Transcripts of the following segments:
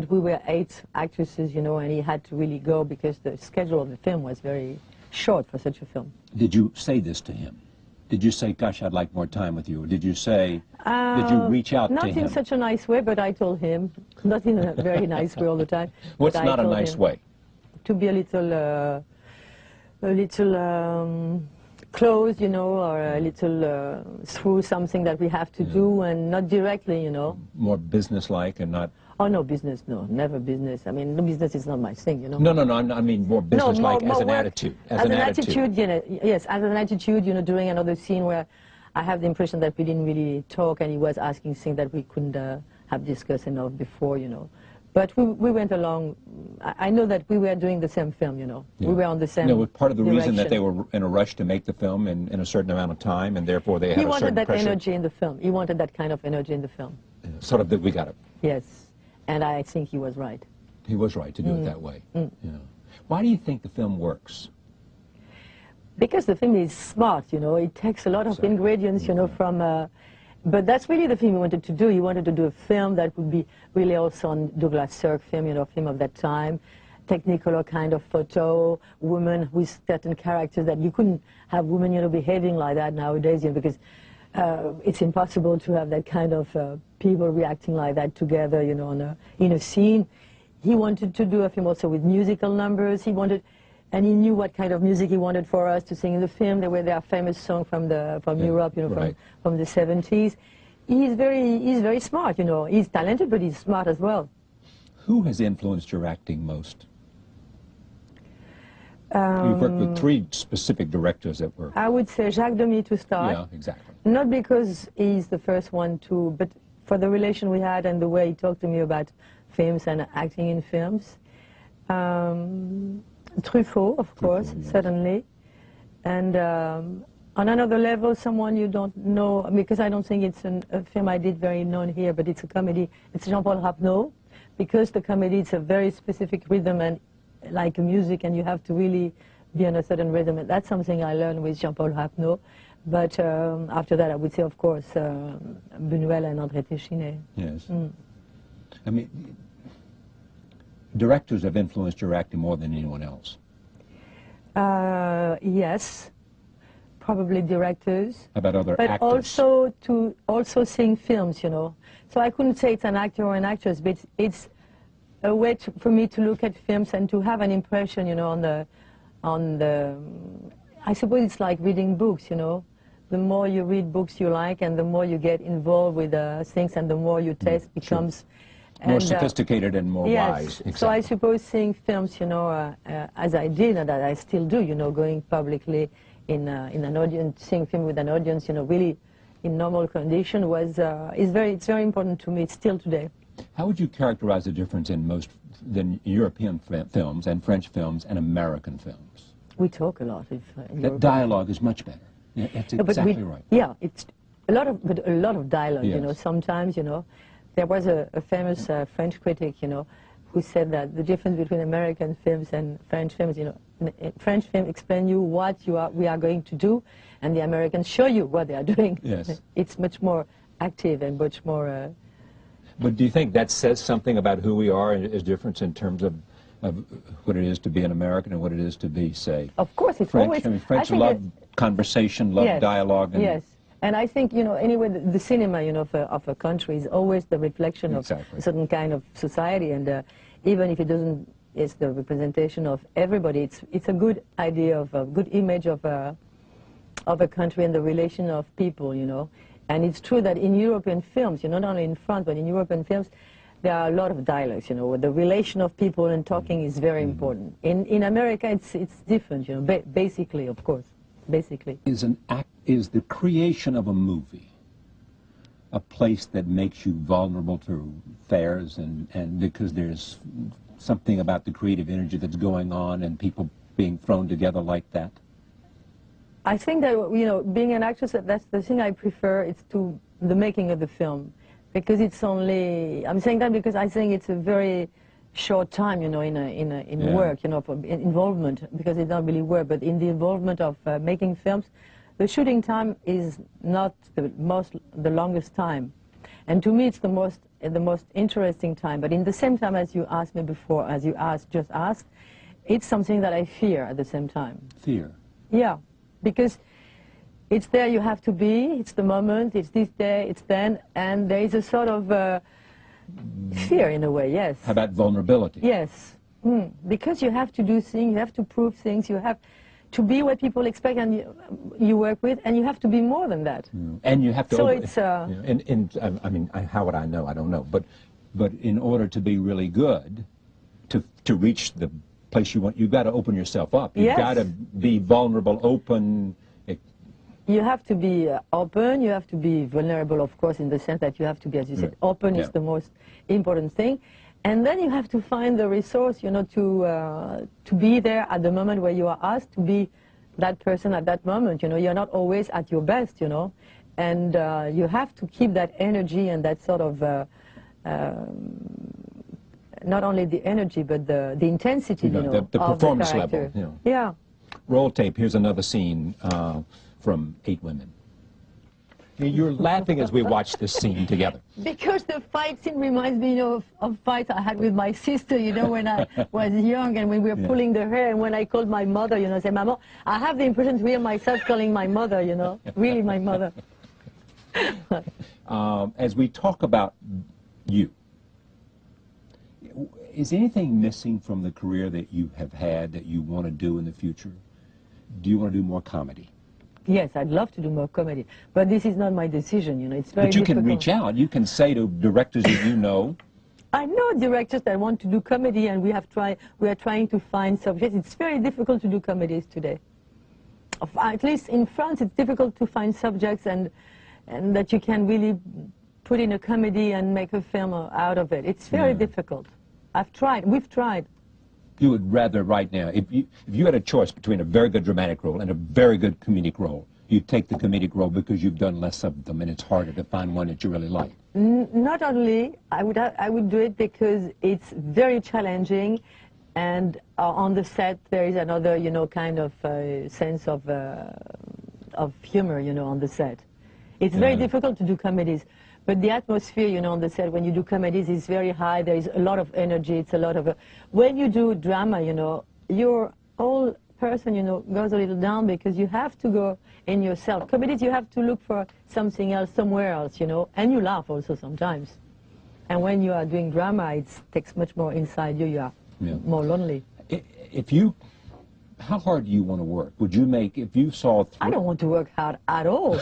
but we were 8 actresses, you know, and he had to really go because the schedule of the film was very short for such a film. Did you say this to him? Did you say, gosh, I'd like more time with you? Or did you say, did you reach out to him? Not in such a nice way, but I told him, not in a very nice way all the time. What's not a nice way? To be a little close, you know, or a little through something that we have to do, and not directly, you know. More business-like and not... Oh, no, business, no, never business. I mean, the business is not my thing, you know. No, I mean more business-like as an attitude. As an attitude, you know, yes, as an attitude, you know, during another scene where I have the impression that we didn't really talk, and he was asking things that we couldn't have discussed enough before, you know. But we went along. I know that we were doing the same film, you know. Yeah. We were on the same was part of the reason that they were in a rush to make the film in a certain amount of time, and therefore they had a certain pressure. He wanted that energy in the film. He wanted that kind of energy in the film. Yeah, sort of that we got it. Yes, and I think he was right. He was right to do it that way. Yeah. Why do you think the film works? Because the film is smart, you know. It takes a lot of ingredients, you know, from... but that's really the film he wanted to do. He wanted to do a film that would be really also on Douglas Sirk film, you know, film of that time, Technicolor kind of photo, women with certain characters that you couldn't have women, you know, behaving like that nowadays, you know, because it's impossible to have that kind of people reacting like that together, you know, in a scene. He wanted to do a film also with musical numbers. He wanted... And he knew what kind of music he wanted for us to sing in the film. There were famous songs from Europe, you know, from the 70s. He's very smart, you know. He's talented, but he's smart as well. Who has influenced your acting most? You've worked with 3 specific directors that were... I would say Jacques Demy to start. Yeah, exactly. Not because he's the first one to, but for the relation we had and the way he talked to me about films and acting in films. Truffaut, of course, yes. Certainly. And on another level, someone you don't know, because I don't think it's a film I did very known here, but it's a comedy. It's Jean-Paul Rapneau, because the comedy, it's a very specific rhythm and like music, and you have to really be on a certain rhythm. And that's something I learned with Jean-Paul Rapneau. But after that, I would say, of course, Deneuve and André Téchiné. Yes. I mean... Directors have influenced your acting more than anyone else. Yes, probably directors. How about other actors? But also seeing films, you know. So I couldn't say it's an actor or an actress, but it's a way for me to look at films and to have an impression, you know, on the. I suppose it's like reading books, you know. The more you read books you like, and the more you get involved with things, and the more your taste becomes. More sophisticated and more wise. Exactly. So I suppose seeing films, you know, as I did and that I still do, you know, going publicly in an audience, seeing film with an audience, you know, really in normal condition it's very important to me still today. How would you characterize the difference in European films and French films and American films? We talk a lot. That dialogue is much better. Yeah, that's exactly right. Yeah, it's a lot of dialogue. Yes. You know, sometimes, you know. There was a famous French critic, you know, who said that the difference between American films and French films, you know, French films explain you what we are going to do, and the Americans show you what they are doing. Yes. It's much more active and much more... But do you think that says something about who we are and is difference in terms of what it is to be an American and what it is to be, say, of course, it's French? Always... I mean, French love conversation, love dialogue. And yes. And I think, you know, anyway, the cinema, you know, of a country is always the reflection of a certain kind of society, and even if it doesn't, it's the representation of everybody. It's a good idea of a good image of a country and the relation of people, you know. And it's true that in European films, you know, not only in France, but in European films, there are a lot of dialogues, you know, where the relation of people and talking is very important. In America, it's different, you know, basically, of course. Basically. Is the creation of a movie a place that makes you vulnerable to affairs and because there's something about the creative energy that's going on and people being thrown together like that? I think that, you know, being an actress, that's the thing I prefer. It's to the making of the film, because it's only, I'm saying that because I think it's a very short time, you know, in work, you know, for involvement, because it's not really work, but in the involvement of making films, the shooting time is not the longest time. And to me, it's the most the most interesting time. But in the same time, as you asked me before, as you just asked, it's something that I fear at the same time. Fear? Yeah, because it's there you have to be, it's the moment, it's this day, it's then, and there is a sort of fear in a way, yes. How about vulnerability? Yes, because you have to do things, you have to prove things, you have to be what people expect and you work with, and you have to be more than that. And you have to... So it's... I mean, how would I know? I don't know. But in order to be really good, to reach the place you want, you've got to open yourself up. You've got to be vulnerable, open. You have to be open, you have to be vulnerable, of course, in the sense that you have to be, as you said, open is the most important thing. And then you have to find the resource, you know, to be there at the moment where you are asked to be that person at that moment. You know, you're not always at your best, you know. And you have to keep that energy and that sort of, not only the energy, but the intensity, you know, the performance of the character. level. Yeah. Roll tape. Here's another scene from 8 Women. You're laughing as we watch this scene together. Because the fight scene reminds me, you know, of fights I had with my sister, you know, when I was young and when we were pulling the hair, and when I called my mother, you know, I said, Mama, I have the impression to hear myself calling my mother, you know, really my mother. As we talk about you, is anything missing from the career that you have had that you want to do in the future? Do you want to do more comedy? Yes, I'd love to do more comedy, but this is not my decision, you know, it's very difficult. But you can reach out, you can say to directors that you know. I know directors that want to do comedy, and we are trying to find subjects. It's very difficult to do comedies today. At least in France, it's difficult to find subjects and that you can really put in a comedy and make a film out of it. It's very difficult. I've tried, we've tried. You would rather right now, if you had a choice between a very good dramatic role and a very good comedic role, you'd take the comedic role because you've done less of them and it's harder to find one that you really like. Not only, I would do it because it's very challenging, and on the set there is another, you know, kind of sense of humor, you know, on the set. It's very difficult to do comedies. But the atmosphere, you know, on the set, when you do comedies, is very high. There is a lot of energy. It's a lot of... when you do drama, you know, your whole person, you know, goes a little down because you have to go in yourself. Comedies, you have to look for something else, somewhere else, you know, and you laugh also sometimes. And when you are doing drama, it takes much more inside you. You are more lonely. If you... How hard do you want to work? Would you make, if you saw... I don't want to work hard at all.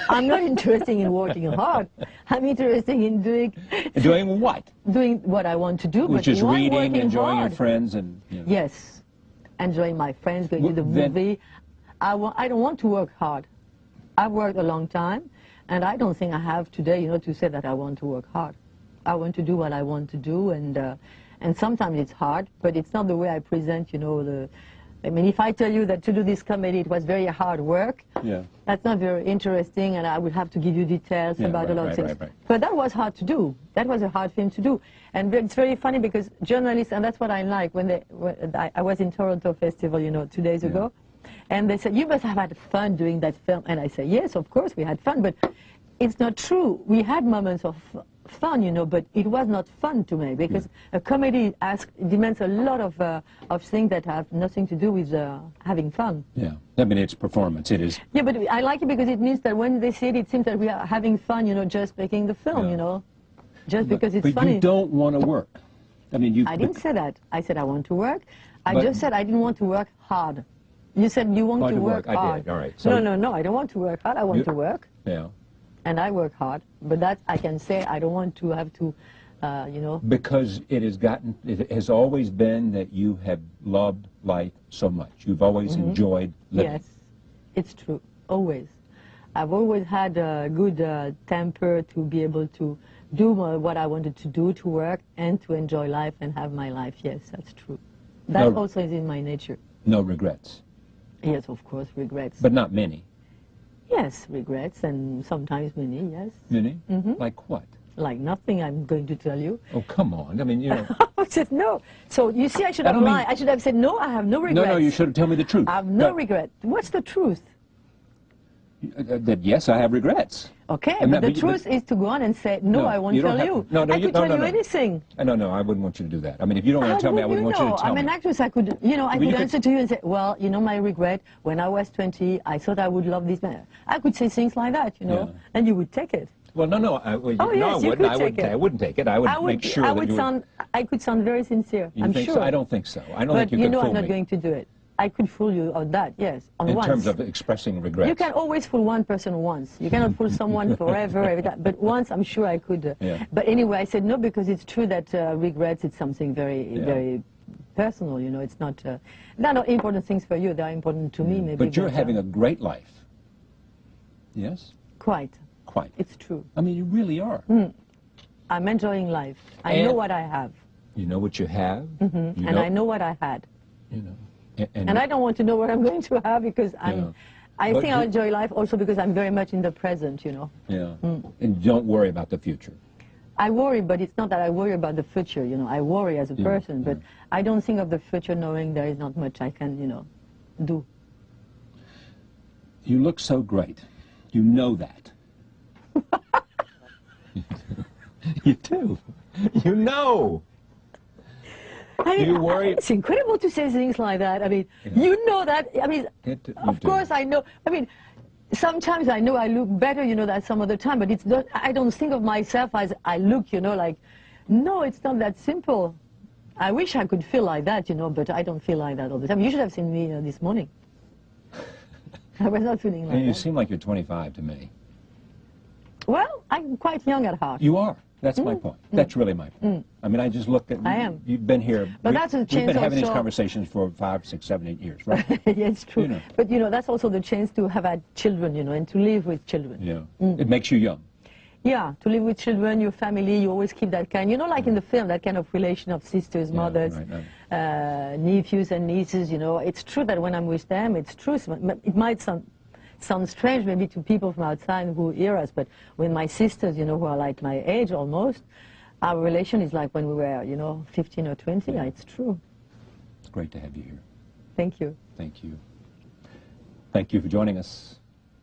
I'm not interested in working hard. I'm interested in doing... Doing what? Doing what I want to do, which is reading, enjoying your friends, and... You know. Yes. Enjoying my friends, going to the movie. I don't want to work hard. I've worked a long time, and I don't think I have today, you know, to say that I want to work hard. I want to do what I want to do, and sometimes it's hard, but it's not the way I present, you know, I mean, if I tell you that to do this comedy, it was very hard work, that's not very interesting, and I would have to give you details about a lot of things. But that was hard to do. That was a hard film to do. And it's very funny because journalists, and that's what I like, I was in Toronto Festival, you know, 2 days ago, and they said, you must have had fun doing that film. And I said, yes, of course we had fun, but it's not true. We had moments of fun, you know, but it was not fun to me because a comedy demands a lot of things that have nothing to do with having fun. Yeah, I mean, it's performance, it is. Yeah, but I like it because it means that when they see it, it seems that we are having fun, you know, just making the film, you know, just because it's funny. But you don't want to work. I mean, I didn't say that. I said I want to work. I just said I didn't want to work hard. You said you want to work hard. I did, all right. So no, I don't want to work hard. I want to work. Yeah. And I work hard, but that I can say I don't want to have to, you know. Because it has always been that you have loved life so much. You've always enjoyed living. Yes, it's true, always. I've always had a good temper to be able to do what I wanted to do, to work, and to enjoy life and have my life. Yes, that's true. That also is in my nature. No regrets? Yes, of course, regrets. But not many? Yes, regrets, and sometimes many, yes. Many? Like what? Like nothing I'm going to tell you. Oh, come on. I mean, you know. I said no. So, you see, I should have lied. I should have said, no, I have no regrets. No, you should have told me the truth. I have no regret. What's the truth? That yes, I have regrets. Okay, And but the truth is to go on and say, no, I won't tell you. I could tell you anything. No, I wouldn't want you to do that. I mean, if you don't want to tell me, I wouldn't want you to tell me. I'm an actress. I could, I could answer to you and say, well, my regret, when I was 20, I thought I would love this man. I could say things like that, and you would take it. Well, no, I wouldn't. I wouldn't take it. I would make sure that I could sound very sincere. I'm sure. So? I don't think so. I don't think you could fool me. But I'm not going to do it. I could fool you on that, yes, on once. In terms of expressing regrets. You can always fool one person once. You cannot fool someone forever, every time. But once, I'm sure I could. But anyway, I said no because it's true that regrets, it's something very personal, It's not, they're not important things for you. They're important to me, maybe. But you're having a great life. Yes? Quite. Quite. It's true. I mean, you really are. I'm enjoying life. I know what I have. You know what you have. And I know what I had. And I don't want to know what I'm going to have because I think I'll enjoy life also because I'm very much in the present, Yeah. And don't worry about the future. I worry, but it's not that I worry about the future, I worry as a person, but I don't think of the future knowing there is not much I can, do. You look so great. You know that. You do. You know. You worry? It's incredible to say things like that. I mean, you know that. I mean, of course I know. I mean, sometimes I know I look better, than some other time, but it's not, I don't think of myself as I look, like, no, it's not that simple. I wish I could feel like that, but I don't feel like that all the time. You should have seen me this morning. I was not feeling like that. You seem like you're 25 to me. Well, I'm quite young at heart. You are. That's my point. That's really my point. I mean, I just look at... I am. You've been here... But that's a chance We've been having also, these conversations for 5, 6, 7, 8 years, right? Yeah, it's true. But, that's also the chance to have had children, and to live with children. Yeah. It makes you young. Yeah, to live with children, your family, you always keep that kind, like in the film, that kind of relation of sisters, mothers, nephews and nieces, It's true that when I'm with them, it's true. It might sound strange maybe to people from outside who hear us, but with my sisters, who are like my age almost, our relation is like when we were, 15 or 20. Yeah, it's true. It's great to have you here. Thank you. Thank you. Thank you for joining us.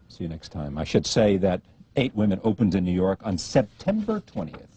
See you next time. I should say that 8 Women opens in New York on September 20th.